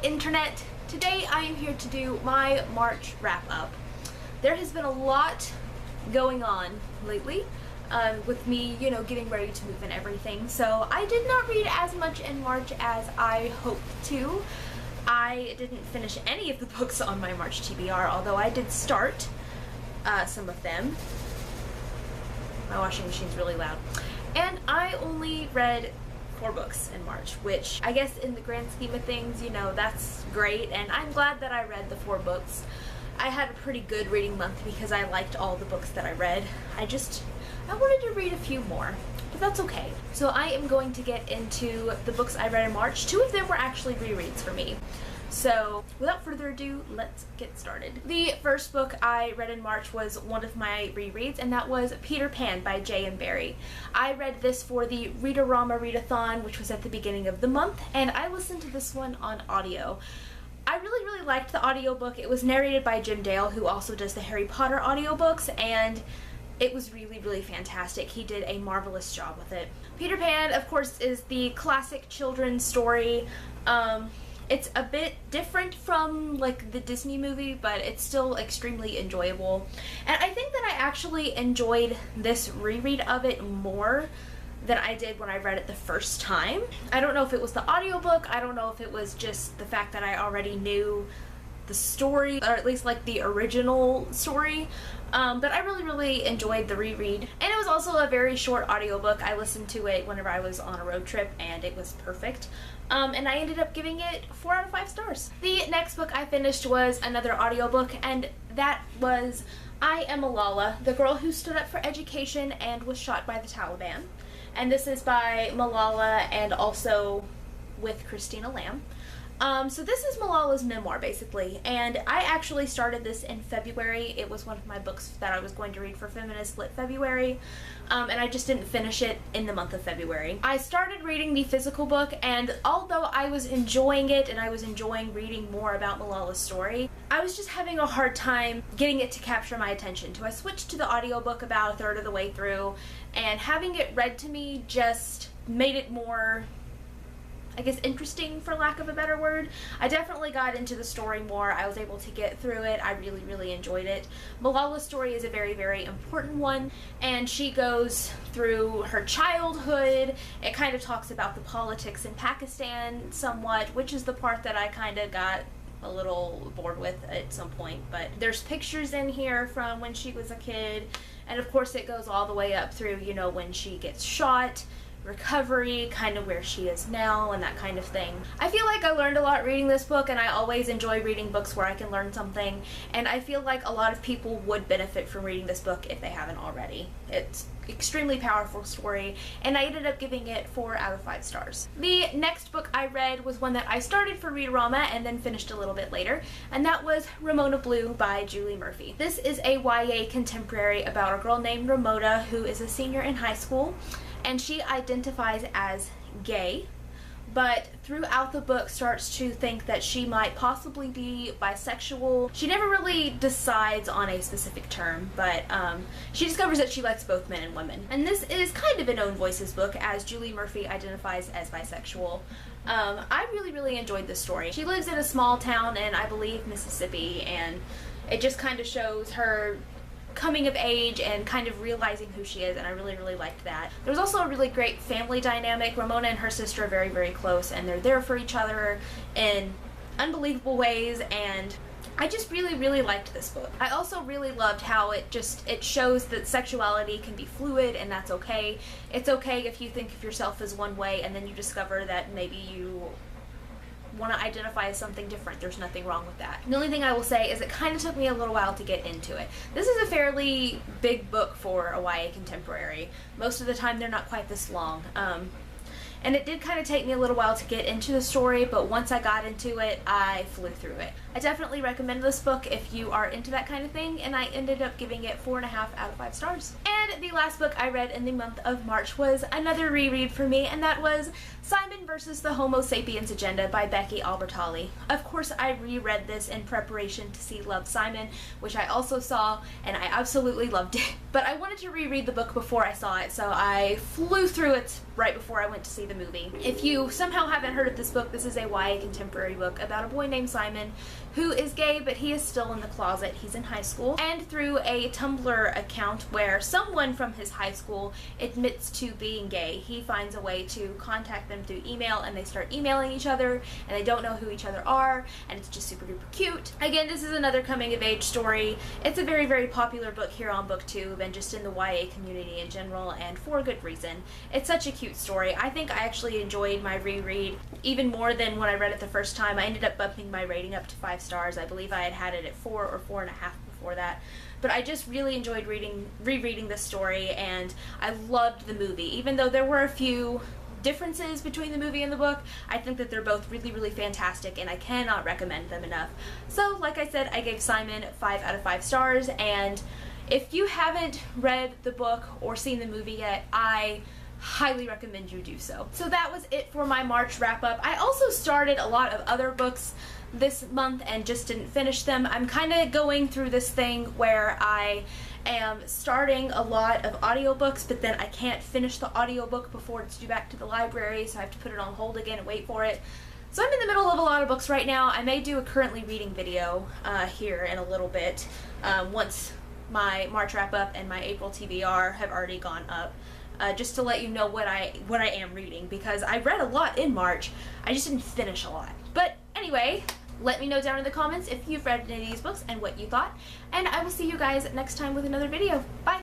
internet. Today I am here to do my March wrap-up. There has been a lot going on lately with me, you know, getting ready to move and everything, so I did not read as much in March as I hoped to. I didn't finish any of the books on my March TBR, although I did start some of them. My washing machine's really loud. And I only read 4 books in March, which I guess in the grand scheme of things, you know, that's great, and I'm glad that I read the 4 books. I had a pretty good reading month because I liked all the books that I read. I wanted to read a few more, but that's okay. So I am going to get into the books I read in March. 2 of them were actually rereads for me. So without further ado, let's get started. The first book I read in March was one of my rereads, and that was Peter Pan by J.M. Barrie. I read this for the Read-A-Rama Readathon, which was at the beginning of the month, and I listened to this one on audio. I really liked the audiobook. It was narrated by Jim Dale, who also does the Harry Potter audiobooks, and it was really fantastic. He did a marvelous job with it. Peter Pan, of course, is the classic children's story. It's a bit different from like the Disney movie, but it's still extremely enjoyable. And I think that I actually enjoyed this reread of it more than I did when I read it the first time. I don't know if it was the audiobook, I don't know if it was just the fact that I already knew the story, or at least like the original story, but I really enjoyed the reread. And it was also a very short audiobook. I listened to it whenever I was on a road trip and it was perfect. And I ended up giving it 4 out of 5 stars. The next book I finished was another audiobook, and that was I Am Malala, the girl who stood up for education and was shot by the Taliban. And this is by Malala and also with Christina Lamb. So this is Malala's memoir, basically, and I actually started this in February. It was one of my books that I was going to read for Feminist Lit February, and I just didn't finish it in the month of February. I started reading the physical book, and although I was enjoying it and I was enjoying reading more about Malala's story, I was just having a hard time getting it to capture my attention. So I switched to the audiobook about a third of the way through, and having it read to me just made it more, I guess, interesting, for lack of a better word. I definitely got into the story more. I was able to get through it. I really enjoyed it. Malala's story is a very important one, and she goes through her childhood. It kind of talks about the politics in Pakistan somewhat, which is the part that I kind of got a little bored with at some point. But there's pictures in here from when she was a kid, and of course it goes all the way up through, you know, when she gets shot, recovery, kind of where she is now, and that kind of thing. I feel like I learned a lot reading this book, and I always enjoy reading books where I can learn something, and I feel like a lot of people would benefit from reading this book if they haven't already. It's extremely powerful story, and I ended up giving it 4 out of 5 stars. The next book I read was one that I started for Read-A-Rama and then finished a little bit later, and that was Ramona Blue by Julie Murphy. This is a YA contemporary about a girl named Ramona who is a senior in high school, and she identifies as gay, but throughout the book starts to think that she might possibly be bisexual. She never really decides on a specific term, but she discovers that she likes both men and women. And this is kind of an own voices book, as Julie Murphy identifies as bisexual. I really enjoyed this story. She lives in a small town in, I believe, Mississippi, and it just kind of shows her coming of age and kind of realizing who she is, and I really liked that. There's also a really great family dynamic. Ramona and her sister are very close, and they're there for each other in unbelievable ways, and I just really liked this book. I also really loved how it shows that sexuality can be fluid, and that's okay. It's okay if you think of yourself as one way and then you discover that maybe you want to identify as something different. There's nothing wrong with that. The only thing I will say is it kind of took me a little while to get into it. This is a fairly big book for a YA contemporary. Most of the time they're not quite this long. And it did kind of take me a little while to get into the story, but once I got into it, I flew through it. I definitely recommend this book if you are into that kind of thing, and I ended up giving it 4.5 out of 5 stars. And the last book I read in the month of March was another reread for me, and that was Simon vs. the Homo Sapiens Agenda by Becky Albertalli. Of course, I reread this in preparation to see Love, Simon, which I also saw, and I absolutely loved it. but I wanted to reread the book before I saw it, so I flew through it right before I went to see the movie. If you somehow haven't heard of this book, this is a YA contemporary book about a boy named Simon who is gay, but he is still in the closet. He's in high school, and through a Tumblr account where someone from his high school admits to being gay, he finds a way to contact them through email, and they start emailing each other, and they don't know who each other are, and it's just super duper cute. Again, this is another coming of age story. It's a very, very popular book here on BookTube and just in the YA community in general, and for good reason. It's such a cute story. I think I actually enjoyed my reread even more than when I read it the first time. I ended up bumping my rating up to 5 stars. I believe I had it at 4 or 4.5 before that. But I just really enjoyed rereading this story, and I loved the movie. Even though there were a few differences between the movie and the book, I think that they're both really, really fantastic, and I cannot recommend them enough. So, like I said, I gave Simon 5 out of 5 stars, and if you haven't read the book or seen the movie yet, I highly recommend you do so. So that was it for my March wrap-up. I also started a lot of other books this month and just didn't finish them. I'm kind of going through this thing where I am starting a lot of audiobooks, but then I can't finish the audiobook before it's due back to the library, so I have to put it on hold again and wait for it. So I'm in the middle of a lot of books right now. I may do a currently reading video here in a little bit once my March wrap-up and my April TBR have already gone up. Just to let you know what I am reading, because I read a lot in March, I just didn't finish a lot. But anyway, let me know down in the comments if you've read any of these books and what you thought, and I will see you guys next time with another video. Bye!